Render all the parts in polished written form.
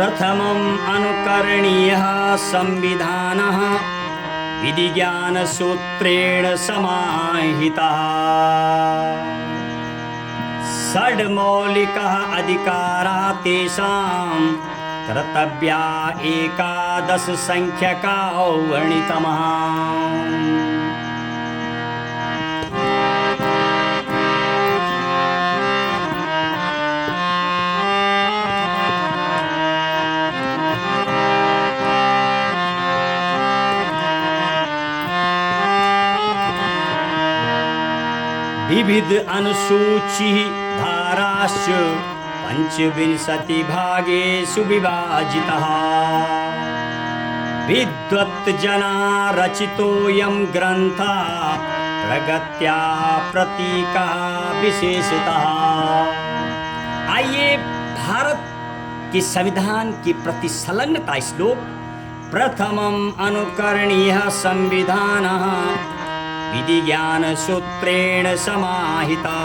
प्रथमम् अनुकरणीयः संविधानः विधिज्ञानसूत्रेण समाहितः। षड्मौलिकः अधिकाराः तेषां कर्तव्या एकादश संख्यका वर्णितमः। विविध अनुसूची धाराश्च पंचविंशति भागेषु विभाजितः। विद्वत्तना रचितोऽयं ग्रन्थः प्रगत्या प्रतीकः विशेषतः। आइए भारत के संविधान के प्रति संलग्नता श्लोक। प्रथमम् अनुकरणीयः संविधानः विधि ज्ञान सूत्रेण समाहिता।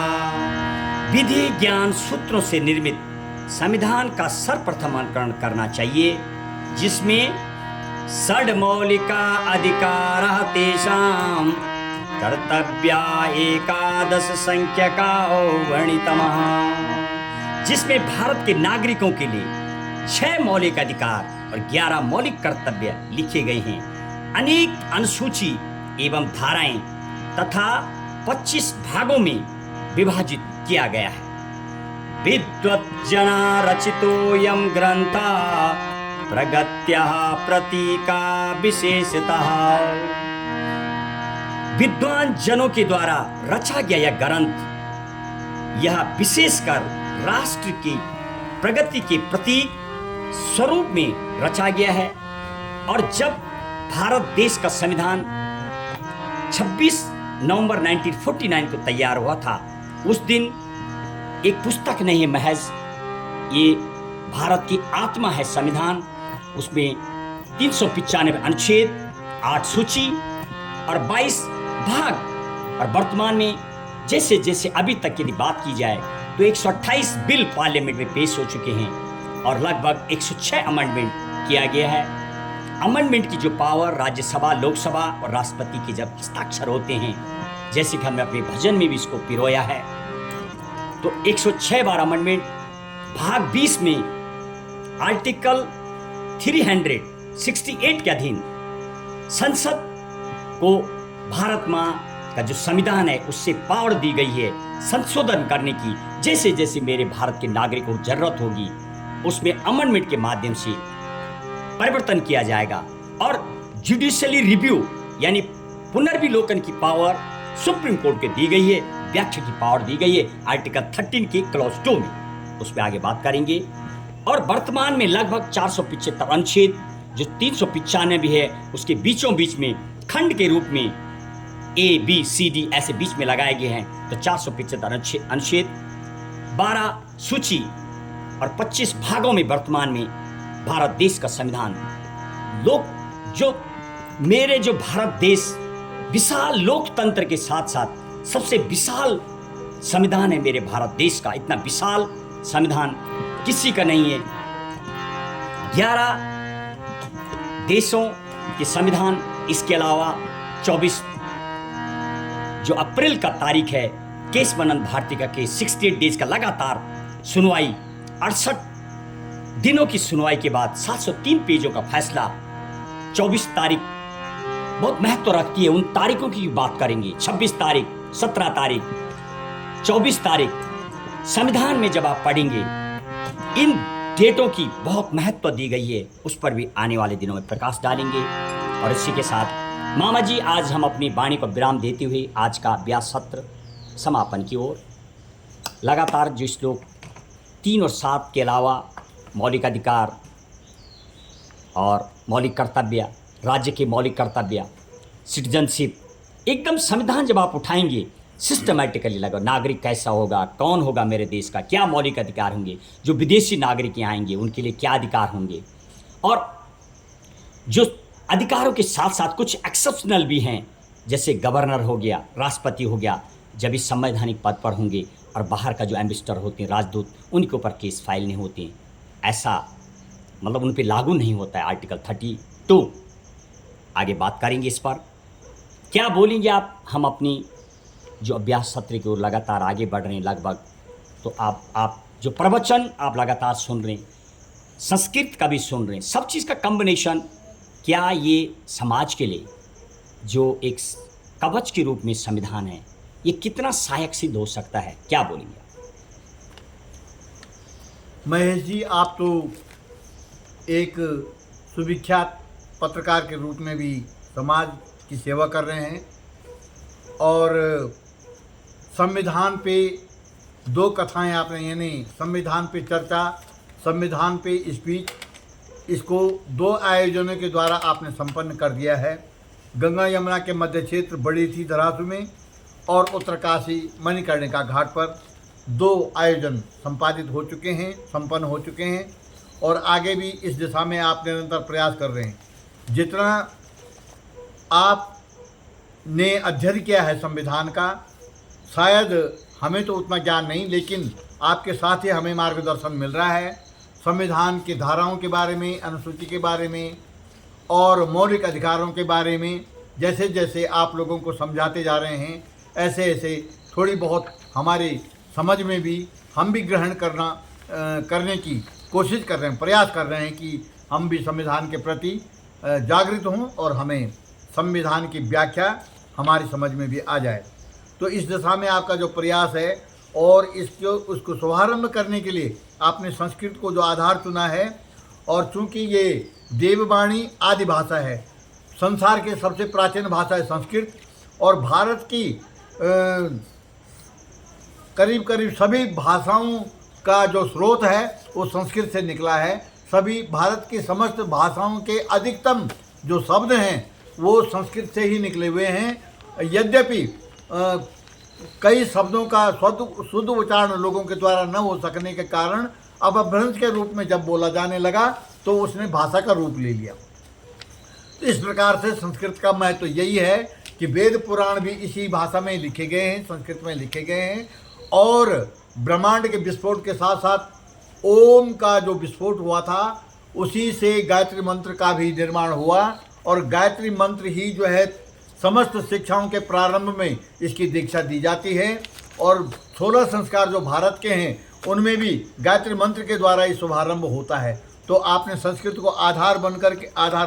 विधि ज्ञान सूत्रों से निर्मित संविधान का सर्वप्रथम अनुकरण करना चाहिए, जिसमें षड्मौलिका अधिकाराः तेषां कर्तव्या एकादश संख्यका वर्णितमः। जिसमें भारत के नागरिकों के लिए 6 मौलिक अधिकार और 11 मौलिक कर्तव्य लिखे गए हैं। अनेक अनुसूची एवं धाराएं तथा 25 भागों में विभाजित किया गया है। विद्वत्जना रचितोऽयं ग्रन्थः प्रगत्याः प्रतीका विशेषतः। विद्वान जनों के द्वारा रचा गया यह ग्रंथ, यह विशेषकर राष्ट्र की प्रगति के प्रतीक स्वरूप में रचा गया है। और जब भारत देश का संविधान 26 नवंबर 1949 को तैयार हुआ था, उस दिन एक पुस्तक नहीं, महज ये भारत की आत्मा है संविधान। उसमें 395 अनुच्छेद, 8 सूची और 22 भाग। और वर्तमान में जैसे जैसे अभी तक यदि बात की जाए तो 128 बिल पार्लियामेंट में पेश हो चुके हैं और लगभग 106 अमेंडमेंट किया गया है। अमेंडमेंट की जो पावर राज्यसभा, लोकसभा और राष्ट्रपति के जब हस्ताक्षर होते हैं, जैसे कि हमने अपने भजन में भी इसको पिरोया है, तो 106 बार अमेंडमेंट। भाग 20 में आर्टिकल 368 के अधीन संसद को भारत माँ का जो संविधान है उससे पावर दी गई है संशोधन करने की। जैसे जैसे मेरे भारत के नागरिकों को जरूरत होगी उसमें अमेंडमेंट के माध्यम से परिवर्तन किया जाएगा। और जुडिशियली रिव्यू यानी पुनर्विलोकन की पावर सुप्रीम कोर्ट के दी गई है, व्याख्या की पावर दी गई है आर्टिकल 13 के क्लॉज 2 में। उस पर आगे बात करेंगे। और वर्तमान में लगभग 475 अनुच्छेद, जो 395 भी है, उसके बीचों बीच में खंड के रूप में A, B, C, D ऐसे बीच में लगाए गए हैं। तो 475 अनुच्छेद, 12 सूची और 25 भागों में वर्तमान में भारत देश का संविधान। मेरे जो भारत देश विशाल लोकतंत्र के साथ साथ सबसे विशाल संविधान है मेरे भारत देश का। इतना विशाल संविधान किसी का नहीं है। 11 देशों के संविधान, इसके अलावा 24 जो अप्रैल का तारीख है, केशवानंद भारती का केस 68 डेज का लगातार सुनवाई, 68 दिनों की सुनवाई के बाद 703 पेजों का फैसला। 24 तारीख बहुत महत्व रखती है, उन तारीखों की बात करेंगे। 26 तारीख, 17 तारीख, 24 तारीख संविधान में जब आप पढ़ेंगे इन डेटों की बहुत महत्व दी गई है, उस पर भी आने वाले दिनों में प्रकाश डालेंगे। और इसी के साथ मामा जी, आज हम अपनी वाणी को विराम देते हुए आज का व्यास सत्र समापन की ओर। लगातार जो श्लोक 3 और 7 के अलावा मौलिक अधिकार और मौलिक कर्तव्य, राज्य के मौलिक कर्तव्य, सिटीजनशिप, एकदम संविधान जब आप उठाएंगे सिस्टमैटिकली लगा, नागरिक कैसा होगा, कौन होगा मेरे देश का, क्या मौलिक अधिकार होंगे, जो विदेशी नागरिक यहाँ आएंगे उनके लिए क्या अधिकार होंगे, और जो अधिकारों के साथ साथ कुछ एक्सेप्शनल भी हैं, जैसे गवर्नर हो गया, राष्ट्रपति हो गया, जब इस संवैधानिक पद पर होंगे, और बाहर का जो एम्बेसडर होते हैं, राजदूत, उनके ऊपर केस फाइल नहीं होते हैं। ऐसा मतलब उन पे लागू नहीं होता है आर्टिकल 32। आगे बात करेंगे इस पर। क्या बोलेंगे आप? हम अपनी जो अभ्यास सत्र की ओर लगातार आगे बढ़ रहे हैं लगभग, तो आप जो प्रवचन आप लगातार सुन रहे हैं, संस्कृत का भी सुन रहे हैं, सब चीज़ का कम्बिनेशन, क्या ये समाज के लिए जो एक कवच के रूप में संविधान है, ये कितना सहायक सिद्ध हो सकता है? क्या बोलेंगे? महेश जी, आप तो एक सुविख्यात पत्रकार के रूप में भी समाज की सेवा कर रहे हैं और संविधान पे दो कथाएं आपने, यानी संविधान पे चर्चा, संविधान पे स्पीच, इसको दो आयोजनों के द्वारा आपने संपन्न कर दिया है। गंगा यमुना के मध्य क्षेत्र बड़ी थी धरासू में और उत्तरकाशी मणिकर्णिका घाट पर दो आयोजन संपादित हो चुके हैं, संपन्न हो चुके हैं और आगे भी इस दिशा में आप निरंतर प्रयास कर रहे हैं। जितना आपने अध्ययन किया है संविधान का, शायद हमें तो उतना ज्ञान नहीं, लेकिन आपके साथ ही हमें मार्गदर्शन मिल रहा है संविधान की धाराओं के बारे में, अनुसूची के बारे में और मौलिक अधिकारों के बारे में। जैसे जैसे आप लोगों को समझाते जा रहे हैं, ऐसे ऐसे थोड़ी बहुत हमारी समझ में भी हम भी ग्रहण करने की कोशिश कर रहे हैं, प्रयास कर रहे हैं कि हम भी संविधान के प्रति जागृत हों और हमें संविधान की व्याख्या हमारी समझ में भी आ जाए। तो इस दिशा में आपका जो प्रयास है और उसको शुभारंभ करने के लिए आपने संस्कृत को जो आधार चुना है, और चूंकि ये देववाणी आदि भाषा है, संसार के सबसे प्राचीन भाषा है संस्कृत, और भारत की करीब करीब सभी भाषाओं का जो स्रोत है वो संस्कृत से निकला है। सभी भारत की समस्त भाषाओं के अधिकतम जो शब्द हैं वो संस्कृत से ही निकले हुए हैं। यद्यपि कई शब्दों का शुद्ध उच्चारण लोगों के द्वारा न हो सकने के कारण अब अपभ्रंश के रूप में जब बोला जाने लगा तो उसने भाषा का रूप ले लिया। इस प्रकार से संस्कृत का महत्व तो यही है कि वेद पुराण भी इसी भाषा में लिखे गए हैं, संस्कृत में लिखे गए हैं, और ब्रह्मांड के विस्फोट के साथ साथ ओम का जो विस्फोट हुआ था उसी से गायत्री मंत्र का भी निर्माण हुआ, और गायत्री मंत्र ही जो है समस्त शिक्षाओं के प्रारंभ में इसकी दीक्षा दी जाती है। और 16 संस्कार जो भारत के हैं उनमें भी गायत्री मंत्र के द्वारा ही शुभारंभ होता है। तो आपने संस्कृत को आधार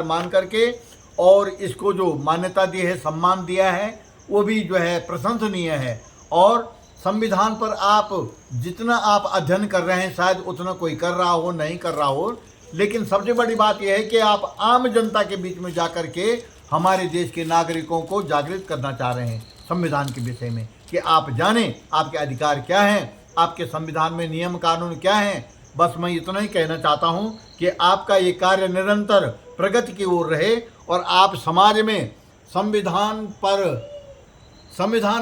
मान करके और इसको जो मान्यता दी है, सम्मान दिया है, वो भी जो है प्रशंसनीय है। और संविधान पर आप जितना आप अध्ययन कर रहे हैं शायद उतना कोई कर रहा हो, नहीं कर रहा हो, लेकिन सबसे बड़ी बात यह है कि आप आम जनता के बीच में जाकर के हमारे देश के नागरिकों को जागृत करना चाह रहे हैं संविधान के विषय में, कि आप जानें आपके अधिकार क्या हैं, आपके संविधान में नियम कानून क्या हैं। बस मैं इतना ही कहना चाहता हूं कि आपका ये कार्य निरंतर प्रगति की ओर रहे और आप समाज में संविधान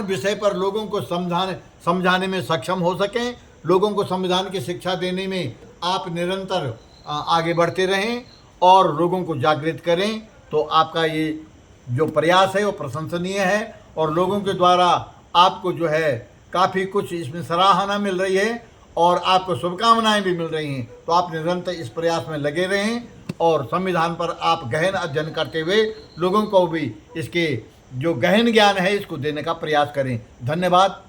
विषय पर लोगों को समझाने में सक्षम हो सकें, लोगों को संविधान की शिक्षा देने में आप निरंतर आगे बढ़ते रहें और लोगों को जागृत करें। तो आपका ये जो प्रयास है वो प्रशंसनीय है और लोगों के द्वारा आपको जो है काफ़ी कुछ इसमें सराहना मिल रही है और आपको शुभकामनाएं भी मिल रही हैं। तो आप निरंतर इस प्रयास में लगे रहें और संविधान पर आप गहन अध्ययन करते हुए लोगों को भी इसके जो गहन ज्ञान है इसको देने का प्रयास करें। धन्यवाद।